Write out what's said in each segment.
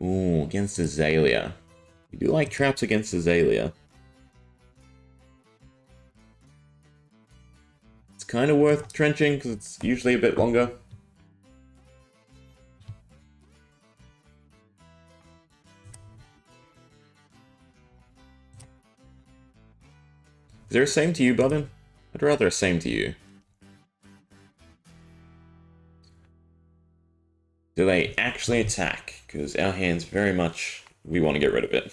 Ooh, against Azalea. We do like traps against Azalea. It's kind of worth trenching because it's usually a bit longer. Is there a same to you button? I'd rather a same to you. Do they actually attack? Because our hand's very much... we want to get rid of it.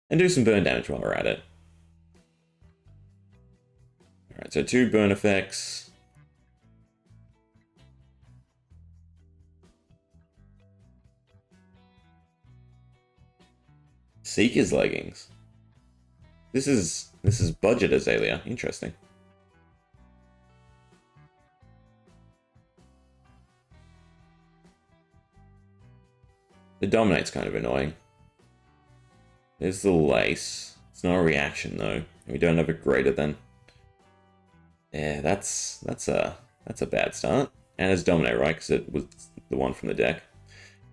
And do some burn damage while we're at it. Alright, so 2 burn effects. Seeker's leggings. This is budget Azalea. Interesting. The Dominate's kind of annoying. There's the Lace. It's not a reaction though. We don't have a greater than. Yeah, that's a bad start. And it's Dominate, right? Because it was the one from the deck.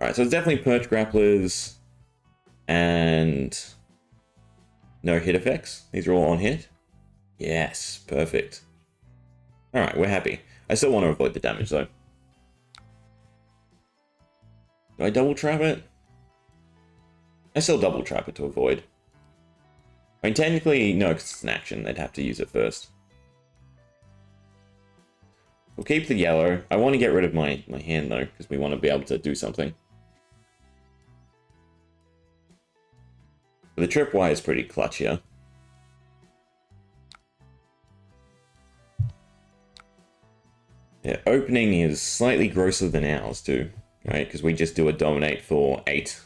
Alright, so it's definitely Perch Grapplers and no hit effects. These are all on hit. Yes, perfect. Alright, we're happy. I still want to avoid the damage though. Do I double trap it? I still double trap it to avoid. I mean, technically, no, because it's an action. They'd have to use it first. We'll keep the yellow. I want to get rid of my hand, though, because we want to be able to do something. But the tripwire is pretty clutch here. Yeah, opening is slightly grosser than ours, too. Right, because we just do a Dominate for 8.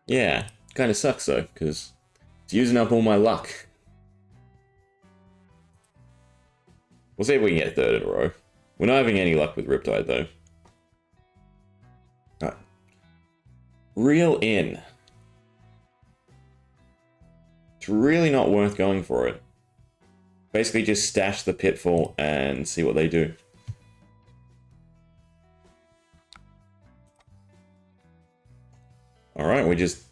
Yeah, kind of sucks though, because it's using up all my luck. We'll see if we can get 3rd in a row. We're not having any luck with Riptide though. Alright. Reel in. It's really not worth going for it. Basically just stash the Pitfall and see what they do. Alright, we're just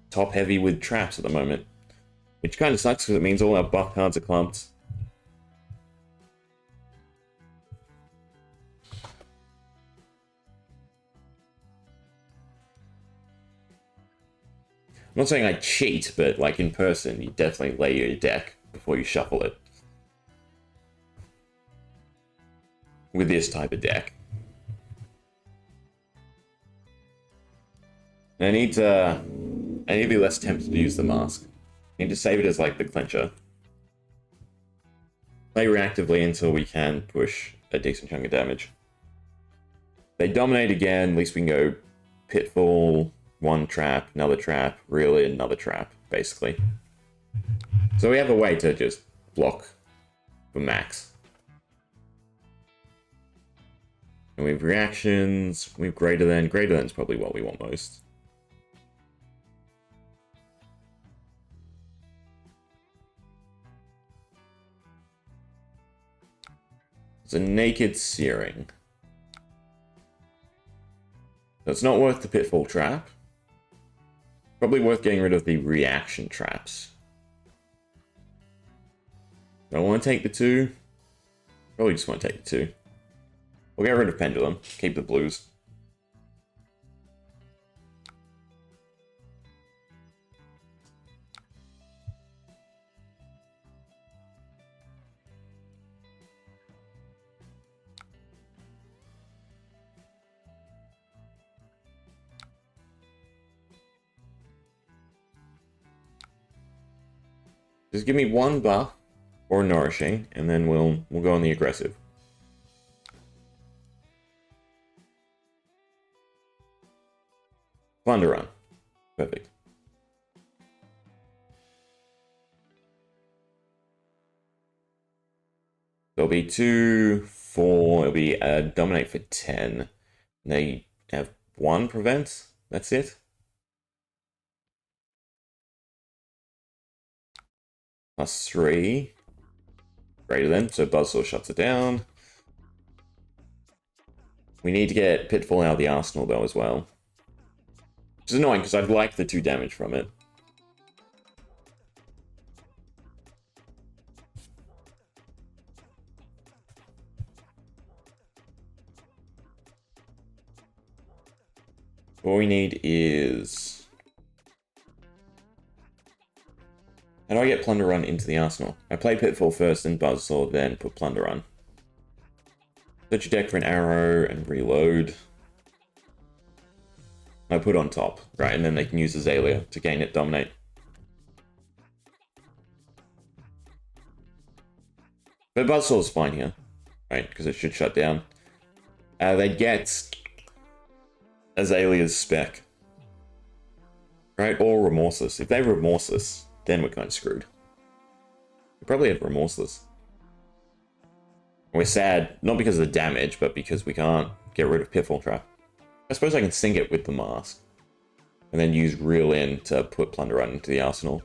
top heavy with traps at the moment. Which kind of sucks because it means all our buff cards are clumped. I'm not saying I cheat, but like in person, you definitely lay your deck before you shuffle it. With this type of deck. I need to be less tempted to use the mask. I need to save it as like the clincher. Play reactively until we can push a decent chunk of damage. They dominate again, at least we can go Pitfall, 1 trap, another trap, reel in, another trap, basically. So we have a way to just block for max. And we have reactions, we have greater than. Greater than is probably what we want most. It's a naked searing. So it's not worth the Pitfall trap. Probably worth getting rid of the reaction traps. Do I want to take the 2? Probably just want to take the 2. We'll get rid of Pendulum, keep the blues. Just give me 1 buff or nourishing, and then we'll go on the aggressive. Plunder run. Perfect. There'll be 2, 4, it'll be a Dominate for 10. They have 1 prevent. That's it. +3. Greater than, so Buzzsaw shuts it down. We need to get Pitfall out of the arsenal, though, as well. Which is annoying, because I'd like the 2 damage from it. All we need is... How do I get Plunder Run into the arsenal? I play Pitfall first, then Buzzsaw, then put Plunder Run. Search your deck for an arrow and reload. I put on top, right, and then they can use Azalea to gain it, dominate. But Buzzsaw's fine here, right, because it should shut down. They get Azalea's spec, right, or Remorseless. If they have Remorseless, then we're kind of screwed. We probably have Remorseless. We're sad, not because of the damage, but because we can't get rid of Pitfall Trap. I suppose I can sync it with the mask. And then use Reel In to put Plunder Run into the arsenal.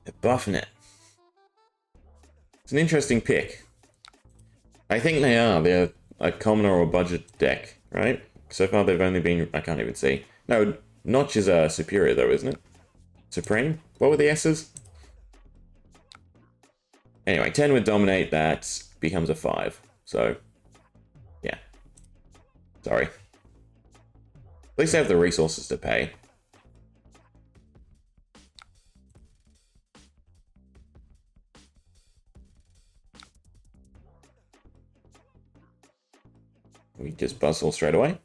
They're buffing it. It's an interesting pick. I think they are. They're a commoner or budget deck, right? So far they've only been... I can't even see. No, Notch is superior though, isn't it? Supreme? What were the S's? Anyway, 10 would dominate, that becomes a 5. So, yeah. Sorry. At least they have the resources to pay. We just Buzzsaw straight away.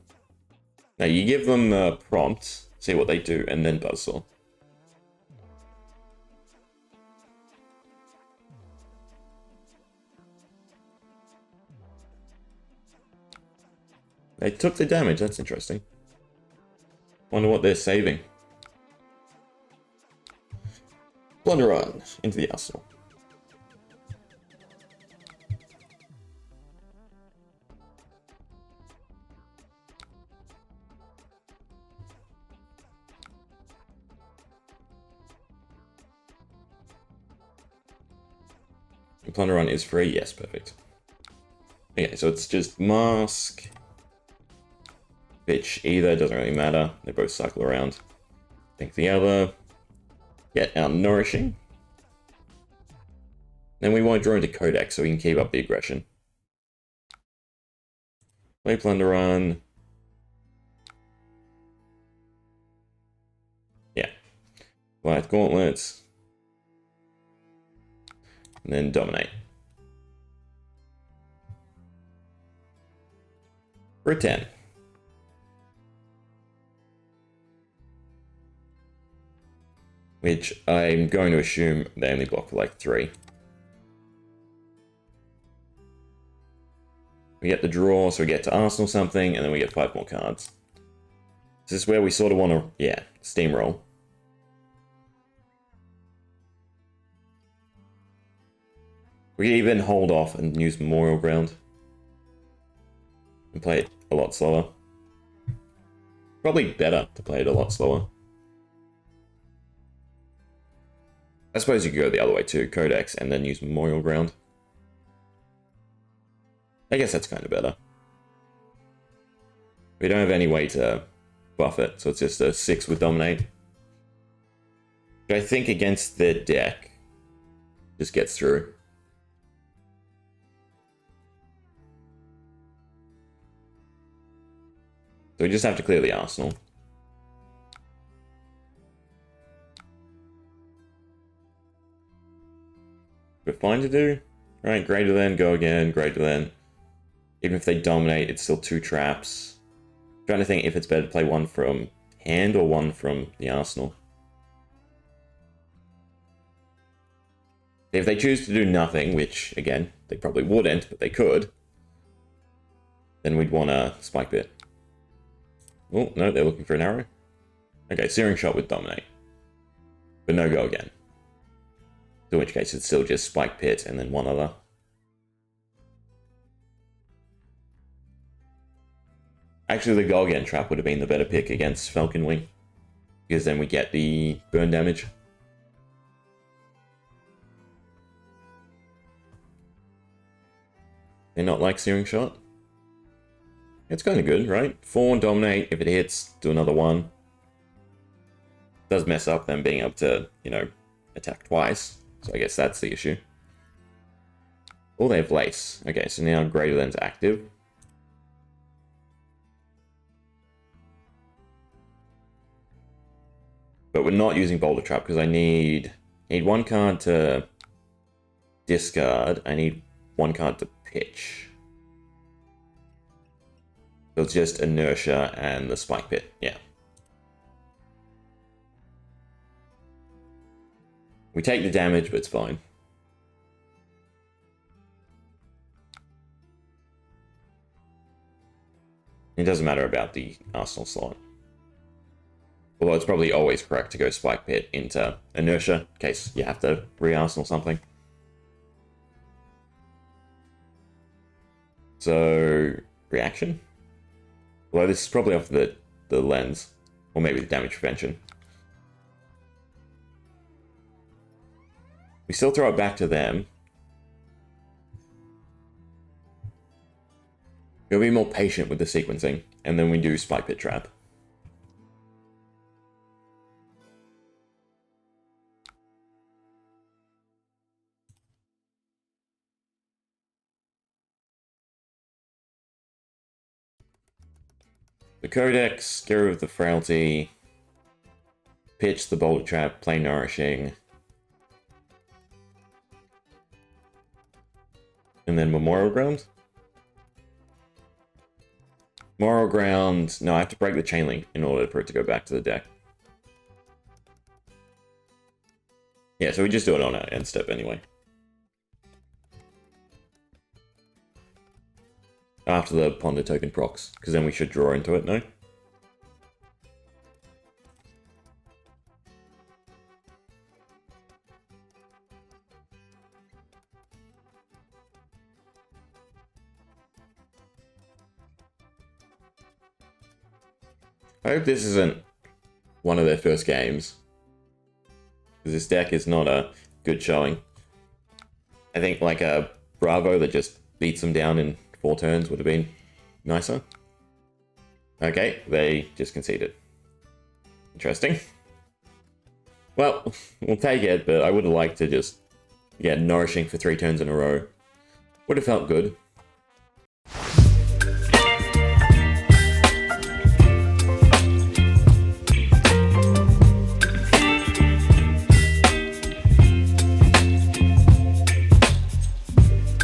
Now you give them the prompt, see what they do, and then Buzzsaw. They took the damage, that's interesting. Wonder what they're saving. Plunder Run into the arsenal. Plunder Run is free, yes, perfect. Okay, so it's just Mask, Bitch, either, doesn't really matter. They both cycle around. Take the other. Get our Nourishing. Then we want to draw into Codex so we can keep up the aggression. Play Plunder Run. Yeah. Light Gauntlets. And then Dominate. For a 10. Which I'm going to assume they only block for like 3. We get the draw, so we get to Arsenal something, and then we get 5 more cards. This is where we sort of want to, yeah, steamroll. We even hold off and use Memorial Ground. And play it a lot slower. Probably better to play it a lot slower. I suppose you could go the other way too, Codex, and then use Memorial Ground. I guess that's kind of better. We don't have any way to buff it, so it's just a 6 with Dominate. But I think against their deck, just gets through. So we just have to clear the arsenal. We're fine to do. Right, greater than, go again, greater than. Even if they dominate, it's still 2 traps. I'm trying to think if it's better to play one from hand or one from the arsenal. If they choose to do nothing, which, again, they probably wouldn't, but they could, then we'd want a Spike Bit. Oh, no, they're looking for an arrow. Okay, Searing Shot with Dominate. But no Go Again. In which case it's still just Spike Pit and then one other. Actually, the Go Again trap would have been the better pick against Falcon Wing. Because then we get the burn damage. They're not like Searing Shot. It's kind of good, right? 4 Dominate, if it hits, do another 1. Does mess up them being able to, you know, attack twice. So I guess that's the issue. Oh, they have Lace. Okay, so now Greater Than's active. But we're not using Boulder Trap because I need 1 card to discard. I need 1 card to pitch. So it's just Inertia and the Spike Pit. Yeah. We take the damage, but it's fine. It doesn't matter about the Arsenal slot. Although it's probably always correct to go Spike Pit into Inertia, in case you have to re-Arsenal something. So, reaction? Well, this is probably off the lens. Or maybe the damage prevention. We still throw it back to them. We'll be more patient with the sequencing, and then we do Spike Pit Trap. The Codex, get rid of the Frailty, pitch the Boulder Trap, play Nourishing, and then Memorial Ground? Memorial Ground, no, I have to break the Chain Link in order for it to go back to the deck. Yeah, so we just do it on our end step anyway. After the Ponder token procs, because then we should draw into it, no? I hope this isn't one of their first games, because this deck is not a good showing. I think like a Bravo that just beats them down in 4 turns would have been nicer. Okay, they just conceded. Interesting. Well, we'll take it, but I would have liked to just, yeah, Nourishing for 3 turns in a row. Would have felt good.